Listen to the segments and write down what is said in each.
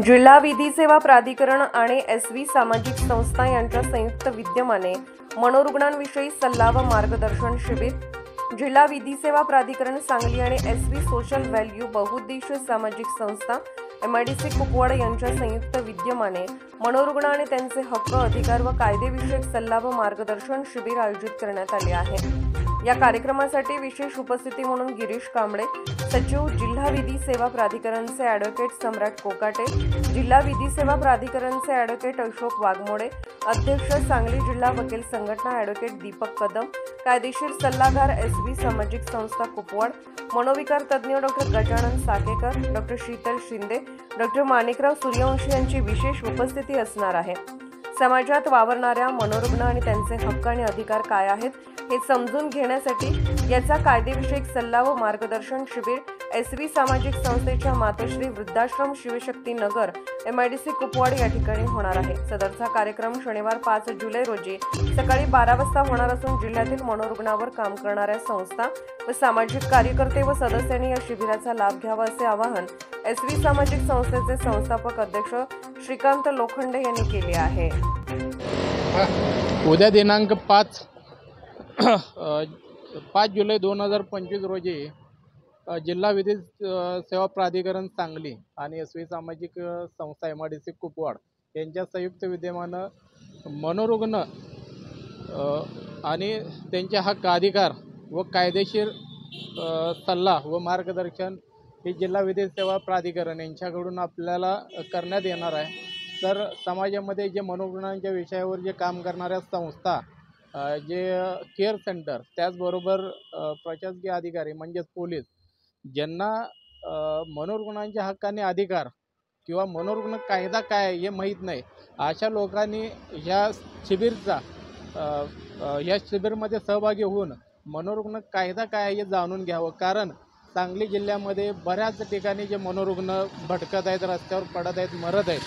जिल्हा विधी सेवा प्राधिकरण आणि एसवी सामाजिक संस्था यांच्या संयुक्त विद्यमाने मनोरुग्णांविषयी सल्ला व मार्गदर्शन शिबिर। जिल्हा विधी सेवा प्राधिकरण सांगली आणि एसवी सोशल व्हॅल्यू बहुउद्देशीय सामाजिक संस्था MIDC कुपवाड यांच्या संयुक्त विद्यमाने मनोरुग्ण आणि त्यांचे हक्क, अधिकार व कायदेविषयक सल्ला व मार्गदर्शन शिबिर आयोजित करण्यात आले आहे। या कार्यक्रमासाठी विशेष उपस्थिती म्हणून गिरीश कांबळे, सचिव जिल्हा विधी सेवा प्राधिकरणचे ॲडव्होकेट सम्राट कोकाटे, जिल्हा विधी सेवा प्राधिकरणचे ॲडव्होकेट अशोक वाघमोडे, अध्यक्ष सांगली जिल्हा वकील संघटना ॲडव्होकेट दीपक कदम, कायदेशीर सल्लागार एसवी सामाजिक संस्था कुपवाड, मनोविकार तज्ज्ञ doctor Gajanan Sakekar, doctor Sheetal Shinde, doctor Manikrao Suryavanshi यांची विशेष उपस्थिती असणार आहे। समाजात वावरणाऱ्या मनोरुग्ण आणि त्यांचे हक्क आणि अधिकार काय आहेत हे समजून घेण्यासाठी याचा कायदेविषयक सल्ला व मार्गदर्शन शिबिर एसवी सामाजिक संस्थेच्या मातोश्री वृद्धाश्रम शिवशक्ती नगर MIDC कुपवाड या ठिकाणी होणार आहे। सदरचा कार्यक्रम शनिवार 5 जुलै रोजी सकाळी 12 वाजता होणार असून जिल्ह्यातील मनोरुग्णावर काम करणाऱ्या संस्था व सामाजिक कार्यकर्ते व सदस्यांनी या शिबिराचा लाभ घ्यावा असे आवाहन एसवी सामाजिक संस्थेचे संस्थापक अध्यक्ष श्रीकांत लोखंडे यांनी केले आहे। उद्या दिनांक 5 जुलै 2025 रोजी जिल्हा विधी सेवा प्राधिकरण सांगली आणि एसवी सामाजिक संस्था MIDC कुपवाड यांच्या संयुक्त विद्यमानं मनोरुग्ण आणि त्यांचे हक्क, अधिकार व कायदेशीर सल्ला व मार्गदर्शन हे जिल्हा विधी सेवा प्राधिकरण यांच्याकडून आपल्याला करण्यात येणार आहे। तर समाजामध्ये जे मनोरुग्णांच्या विषयावर जे काम करणाऱ्या संस्था, जे केअर सेंटर, त्याचबरोबर प्रशासकीय अधिकारी म्हणजेच पोलीस, ज्यांना मनोरुग्णांच्या हक्काने अधिकार किंवा मनोरुग्ण कायदा काय हे माहीत नाही, अशा लोकांनी ह्या शिबिरमध्ये सहभागी होऊन मनोरुग्ण कायदा काय हे जाणून घ्यावं। कारण सांगली जिल्ह्यामध्ये बऱ्याच ठिकाणी जे मनोरुग्ण भटकत आहेत, रस्त्यावर पडत आहेत, मरत आहेत,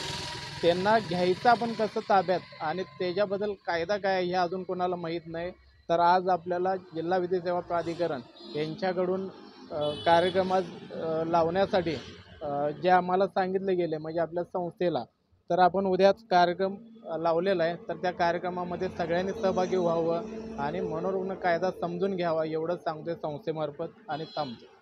त्यांना घ्यायचं आपण कसं ताब्यात आणि त्याच्याबद्दल कायदा काय हे अजून कोणाला माहीत नाही। तर आज आपल्याला जिल्हा विधी सेवा प्राधिकरण यांच्याकडून कार्यक्रमात लावण्यासाठी जे आम्हाला सांगितले गेले म्हणजे आपल्या संस्थेला, तर आपण उद्याच कार्यक्रम लावलेला आहे। तर त्या कार्यक्रमामध्ये सगळ्यांनी सहभागी व्हावं आणि मनोरुग्ण कायदा समजून घ्यावा एवढंच सांगतोय संस्थेमार्फत आणि थांबतो।